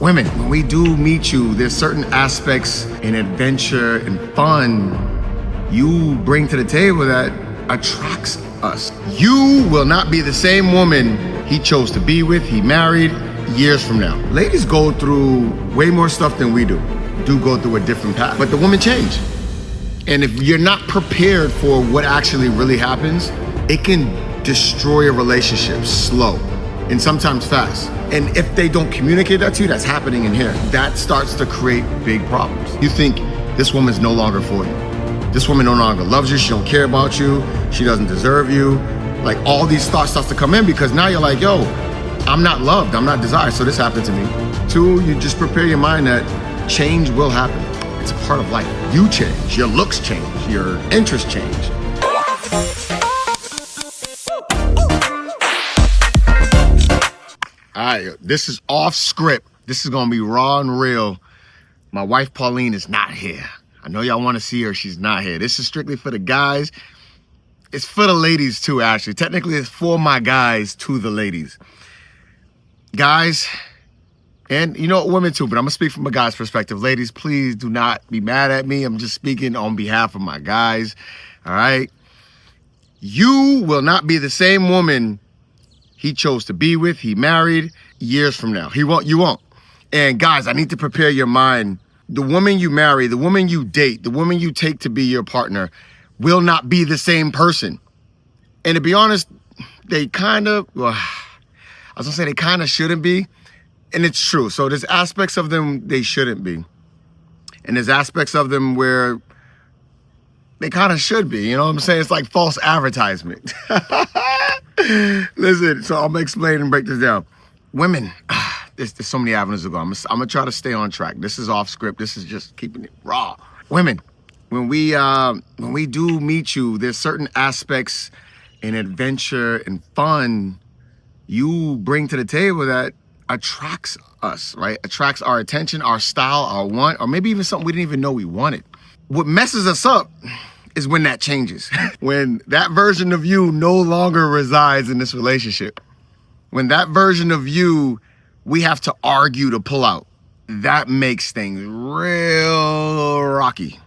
Women, when we do meet you, there's certain aspects in adventure and fun you bring to the table that attracts us. You will not be the same woman he chose to be with, he married years from now. Ladies go through way more stuff than we do go through a different path, but the women change. And if you're not prepared for what actually really happens, it can destroy a relationship slow and sometimes fast. And if they don't communicate that to you, that's happening in here. That starts to create big problems. You think this woman's no longer for you. This woman no longer loves you. She don't care about you. She doesn't deserve you. Like all these thoughts starts to come in because now you're like, yo, I'm not loved. I'm not desired. So this happened to me. Two, you just prepare your mind that change will happen. It's a part of life. You change. Your looks change. Your interests change. All right, this is off script. This is gonna be raw and real. My wife, Pauline, is not here. I know y'all wanna see her, she's not here. This is strictly for the guys. It's for the ladies too, actually. Technically, it's for my guys to the ladies. Guys, and you know, women too, but I'm gonna speak from a guy's perspective. Ladies, please do not be mad at me. I'm just speaking on behalf of my guys, all right? You will not be the same woman he chose to be with, he married years from now. You won't. And guys, I need to prepare your mind. The woman you marry, the woman you date, the woman you take to be your partner will not be the same person. And to be honest, they kind of, well, I was gonna say they kind of shouldn't be. And it's true. So there's aspects of them they shouldn't be. And there's aspects of them where they kind of should be. You know what I'm saying? It's like false advertisement. Listen, so I'm gonna explain and break this down. Women, there's so many avenues to go. I'm gonna try to stay on track. This is off script. This is just keeping it raw. Women, when we do meet you, there's certain aspects in adventure and fun you bring to the table that attracts us, right? Attracts our attention, our style, our want, or maybe even something we didn't even know we wanted. What messes us up is when that changes. When that version of you no longer resides in this relationship. When that version of you, we have to argue to pull out. That makes things real rocky.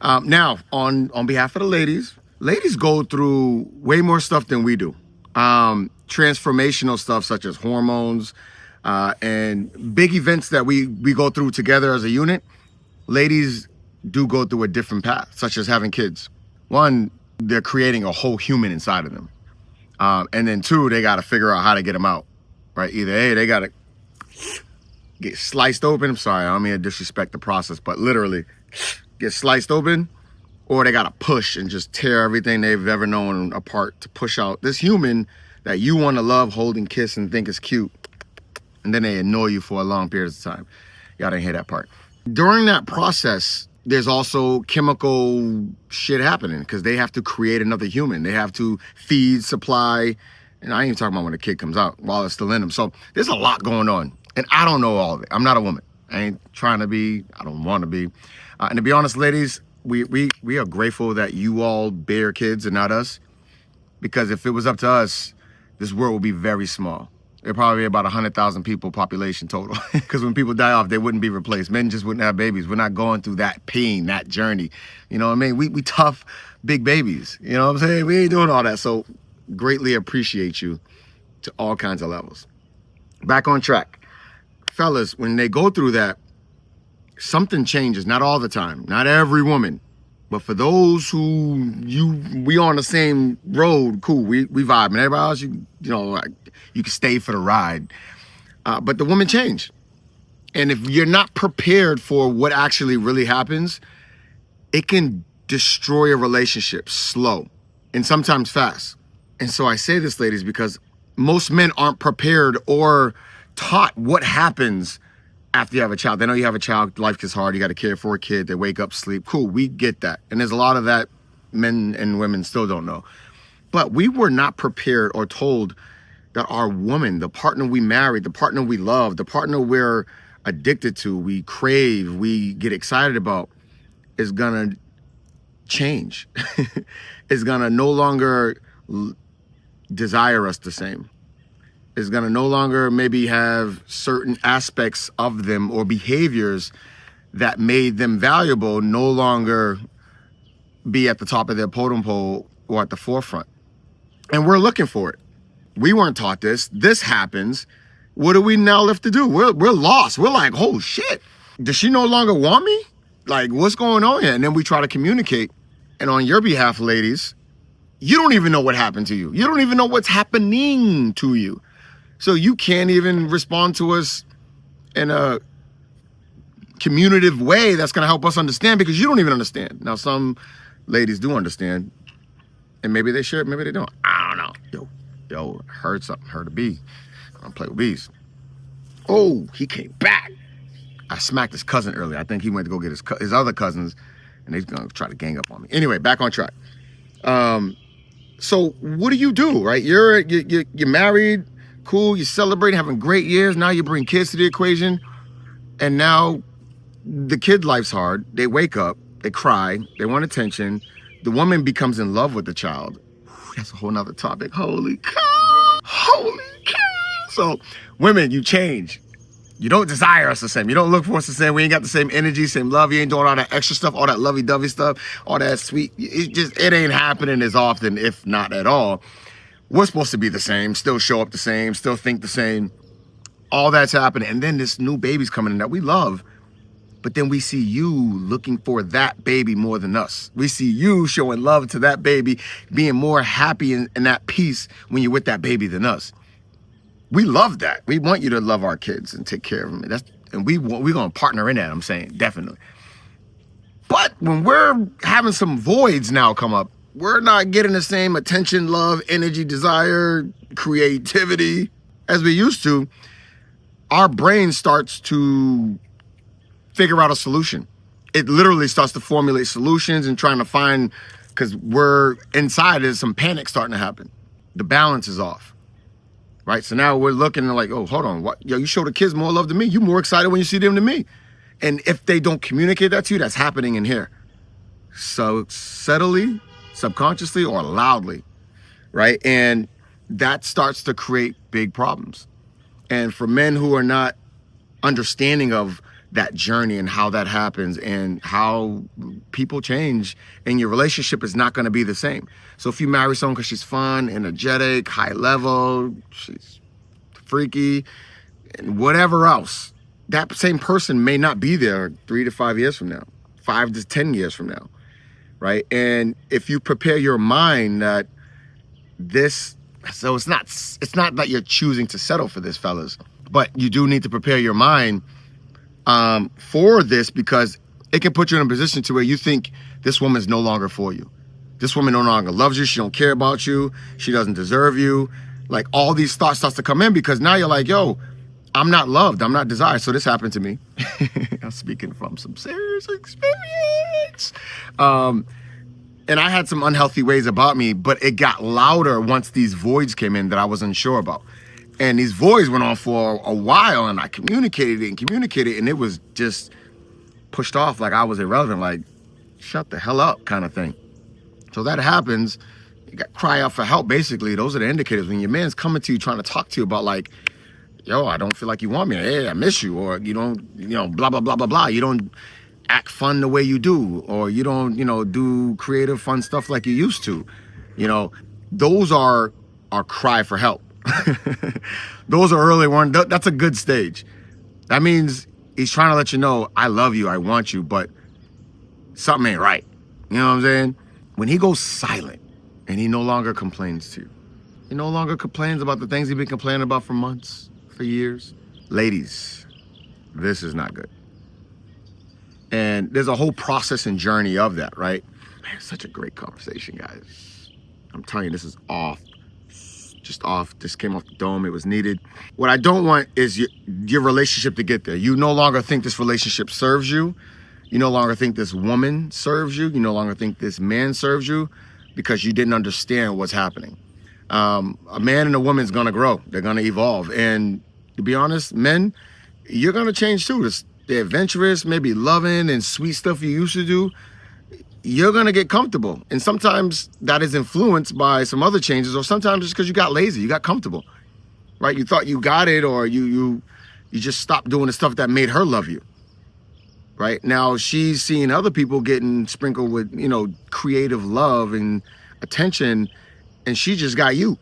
Now, on behalf of the ladies go through way more stuff than we do. Transformational stuff such as hormones and big events that we go through together as a unit. Ladies do go through a different path, such as having kids. One, they're creating a whole human inside of them. And then two, they got to figure out how to get them out, right? Either A, they got to get sliced open. I'm sorry, I don't mean to disrespect the process, but literally get sliced open, or they got to push and just tear everything they've ever known apart to push out this human that you want to love, hold, and kiss and think is cute. And then they annoy you for a long period of time. Y'all didn't hear that part. During that process, there's also chemical shit happening because they have to create another human. They have to feed, supply, and I ain't even talking about when a kid comes out while it's still in them. So there's a lot going on, and I don't know all of it. I'm not a woman. I ain't trying to be. I don't want to be. And to be honest, ladies, we are grateful that you all bear kids and not us, because if it was up to us, this world would be very small. There'd probably be about 100,000 people population total. Because when people die off, they wouldn't be replaced. Men just wouldn't have babies. We're not going through that pain, that journey. You know what I mean? We tough, big babies. You know what I'm saying? We ain't doing all that. So greatly appreciate you to all kinds of levels. Back on track. Fellas, when they go through that, something changes. Not all the time. Not every woman. But for those who we on the same road, cool, we vibe. And everybody else, you know, you can stay for the ride. But the women change. And if you're not prepared for what actually really happens, it can destroy a relationship slow and sometimes fast. And so I say this, ladies, because most men aren't prepared or taught what happens after you have a child. They know you have a child, life gets hard, you got to care for a kid, they wake up, sleep. Cool, we get that. And there's a lot of that men and women still don't know. But we were not prepared or told that our woman, the partner we married, the partner we love, the partner we're addicted to, we crave, we get excited about, is gonna change. Is gonna no longer desire us the same. is going to no longer maybe have certain aspects of them or behaviors that made them valuable no longer be at the top of their totem pole or at the forefront. And we're looking for it. We weren't taught this. This happens. What do we now left to do? We're lost. We're like, oh shit. Does she no longer want me? Like, what's going on here? And then we try to communicate. And on your behalf, ladies, you don't even know what happened to you. You don't even know what's happening to you. So you can't even respond to us in a communicative way that's going to help us understand, because you don't even understand. Now, some ladies do understand, and maybe they should, maybe they don't. I don't know. Yo, heard something. Heard a bee. I don't play with bees. Oh, he came back. I smacked his cousin earlier. I think he went to go get his other cousins, and he's going to try to gang up on me. Anyway, back on track. So what do you do, right? You're married, cool, you're celebrating, having great years. Now you bring kids to the equation, and now the kid life's hard. They wake up, they cry, they want attention. The woman becomes in love with the child. That's a whole nother topic. Holy cow! Holy cow! So women, you change. You don't desire us the same. You don't look for us the same. We ain't got the same energy, same love. You ain't doing all that extra stuff, all that lovey-dovey stuff, all that sweet. It ain't happening as often, if not at all. We're supposed to be the same, still show up the same, still think the same. All that's happening. And then this new baby's coming in that we love. But then we see you looking for that baby more than us. We see you showing love to that baby, being more happy and at peace when you're with that baby than us. We love that. We want you to love our kids and take care of them. We're going to partner in that, I'm saying, definitely. But when we're having some voids now come up, we're not getting the same attention, love, energy, desire, creativity as we used to. Our brain starts to figure out a solution. It literally starts to formulate solutions and trying to find, because we're inside, there's some panic starting to happen. The balance is off. Right? So now we're looking and like, oh, hold on. What? Yo, you show the kids more love than me. You're more excited when you see them than me. And if they don't communicate that to you, that's happening in here. So subtly, subconsciously, or loudly, right? And that starts to create big problems. And for men who are not understanding of that journey and how that happens and how people change, and your relationship is not going to be the same. So if you marry someone because she's fun, energetic, high level, she's freaky, and whatever else, that same person may not be there 3 to 5 years from now, 5 to 10 years from now, right? And if you prepare your mind that so it's not that you're choosing to settle for this, fellas, but you do need to prepare your mind for this, because it can put you in a position to where you think this woman is no longer for you. This woman no longer loves you. She don't care about you. She doesn't deserve you. Like, all these thoughts starts to come in, because now you're like, yo, I'm not loved. I'm not desired. So this happened to me. I'm speaking from some serious experience. And I had some unhealthy ways about me, but it got louder once these voids came in that I was unsure about. And these voids went on for a while, and I communicated it, and it was just pushed off like I was irrelevant, like, shut the hell up kind of thing. So that happens. You got to cry out for help, basically. Those are the indicators. When your man's coming to you, trying to talk to you about, like, yo, I don't feel like you want me. Hey, I miss you. Or you don't, blah, blah, blah, blah, blah. You don't act fun the way you do. Or you don't, do creative, fun stuff like you used to. Those are our cry for help. Those are early ones. That's a good stage. That means he's trying to let you know, I love you, I want you, but something ain't right. You know what I'm saying? When he goes silent and he no longer complains to you, he no longer complains about the things he's been complaining about for months, for years. Ladies, this is not good. And there's a whole process and journey of that, right? Man, it's such a great conversation, guys. I'm telling you, this is just off. This came off the dome. It was needed. What I don't want is your relationship to get there. You no longer think this relationship serves you. You no longer think this woman serves you. You no longer think this man serves you, because you didn't understand what's happening. A man and a woman's gonna grow. They're gonna evolve. And to be honest, men, you're gonna change too. The adventurous, maybe loving and sweet stuff you used to do, you're gonna get comfortable. And sometimes that is influenced by some other changes, or sometimes just because you got lazy, you got comfortable, right? You thought you got it, or you just stopped doing the stuff that made her love you, right? Now she's seeing other people getting sprinkled with, you know, creative love and attention, and she just got you.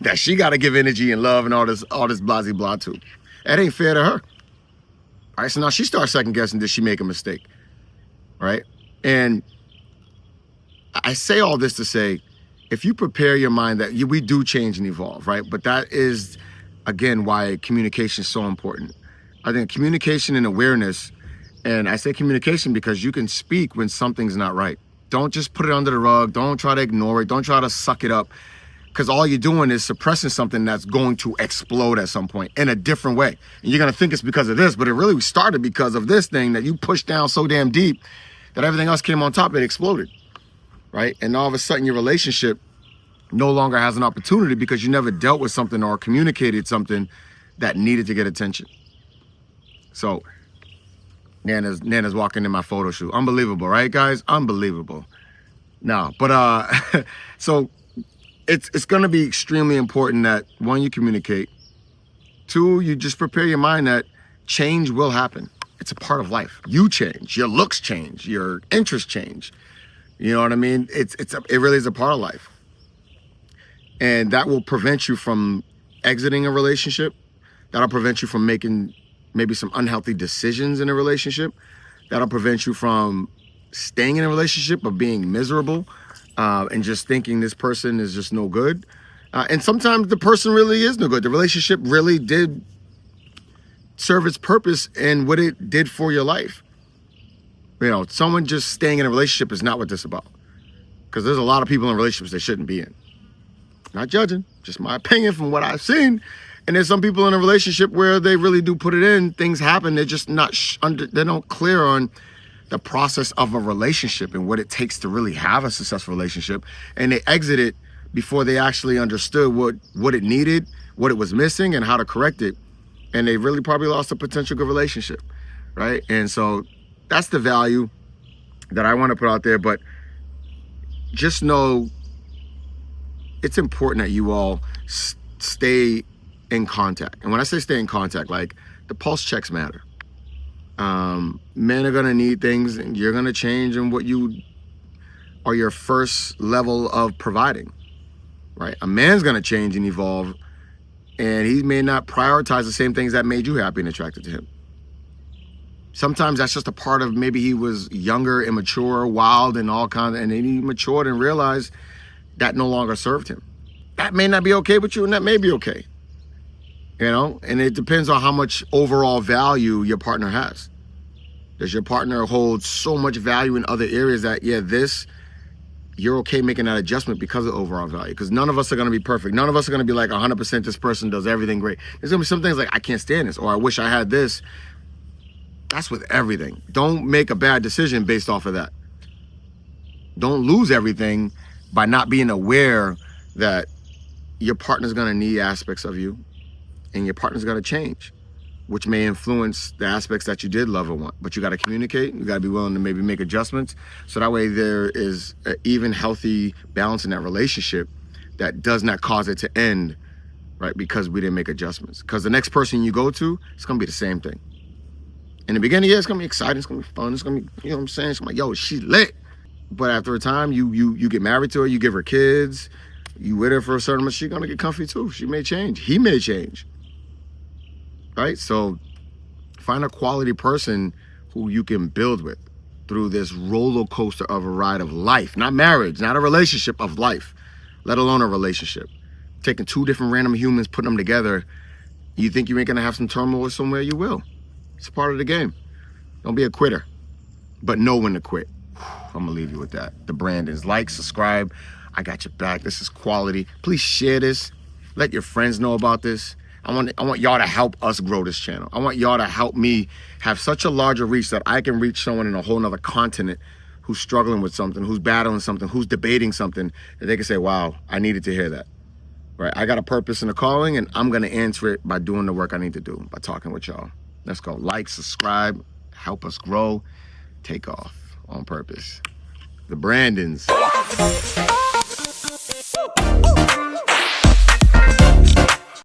That she got to give energy and love and all this blah blah to. That ain't fair to her. All right, so now she starts second guessing, did she make a mistake, right? And I say all this to say, if you prepare your mind that we do change and evolve, right? But that is, again, why communication is so important. I think communication and awareness, and I say communication because you can speak when something's not right. Don't just put it under the rug. Don't try to ignore it. Don't try to suck it up, because all you're doing is suppressing something that's going to explode at some point in a different way. And you're going to think it's because of this, but it really started because of this thing that you pushed down so damn deep that everything else came on top, it exploded, right? And all of a sudden your relationship no longer has an opportunity because you never dealt with something or communicated something that needed to get attention. So Nana's walking in my photo shoot. Unbelievable, right, guys? Unbelievable. No, but so it's going to be extremely important that, one, you communicate. Two, you just prepare your mind that change will happen. It's a part of life. You change, your looks change, your interests change. You know what I mean? It really is a part of life. And that will prevent you from exiting a relationship. That'll prevent you from making maybe some unhealthy decisions in a relationship. That'll prevent you from staying in a relationship or being miserable and just thinking this person is just no good. And sometimes the person really is no good. The relationship really did serve its purpose and what it did for your life. You know, someone just staying in a relationship is not what this is about. Because there's a lot of people in relationships they shouldn't be in. Not judging, just my opinion from what I've seen. And there's some people in a relationship where they really do put it in. Things happen. They're just not they're not clear on the process of a relationship and what it takes to really have a successful relationship. And they exit it before they actually understood what it needed, what it was missing, and how to correct it. And they really probably lost a potential good relationship, right? And so that's the value that I want to put out there. But just know it's important that you all stay in contact. And when I say stay in contact, like, the pulse checks matter. Men are gonna need things, and you're gonna change in what you are your first level of providing, right? A man's gonna change and evolve, and he may not prioritize the same things that made you happy and attracted to him. Sometimes that's just a part of, maybe he was younger, immature, wild, and all kinds, and then he matured and realized that no longer served him. That may not be okay with you, and that may be okay. You know, and it depends on how much overall value your partner has. Does your partner hold so much value in other areas that, yeah, you're okay making that adjustment because of overall value? Because none of us are going to be perfect. None of us are going to be like 100% this person does everything great. There's going to be some things like, I can't stand this, or I wish I had this. That's with everything. Don't make a bad decision based off of that. Don't lose everything by not being aware that your partner's going to need aspects of you, and your partner's got to change, which may influence the aspects that you did love or want. But you got to communicate. You got to be willing to maybe make adjustments. So that way there is an even healthy balance in that relationship that does not cause it to end, right? Because we didn't make adjustments. Because the next person you go to, it's going to be the same thing. In the beginning, yeah, it's going to be exciting. It's going to be fun. It's going to be, you know what I'm saying? It's going to be like, yo, she's lit. But after a time, you get married to her, you give her kids, you with her for a certain amount, she's going to get comfy too. She may change. He may change. Right? So find a quality person who you can build with through this roller coaster of a ride of life. Not marriage, not a relationship, of life, let alone a relationship. Taking two different random humans, putting them together, you think you're going to have some turmoil somewhere, you will. It's a part of the game. Don't be a quitter, but know when to quit. I'm going to leave you with that. The Brandons. Like, subscribe. I got your back. This is quality. Please share this. Let your friends know about this. I want y'all to help us grow this channel. I want y'all to help me have such a larger reach that I can reach someone in a whole nother continent who's struggling with something, who's battling something, who's debating something, that they can say, wow, I needed to hear that. Right? I got a purpose and a calling, and I'm going to answer it by doing the work I need to do, by talking with y'all. Let's go. Like, subscribe, help us grow, take off on purpose. The Brandons.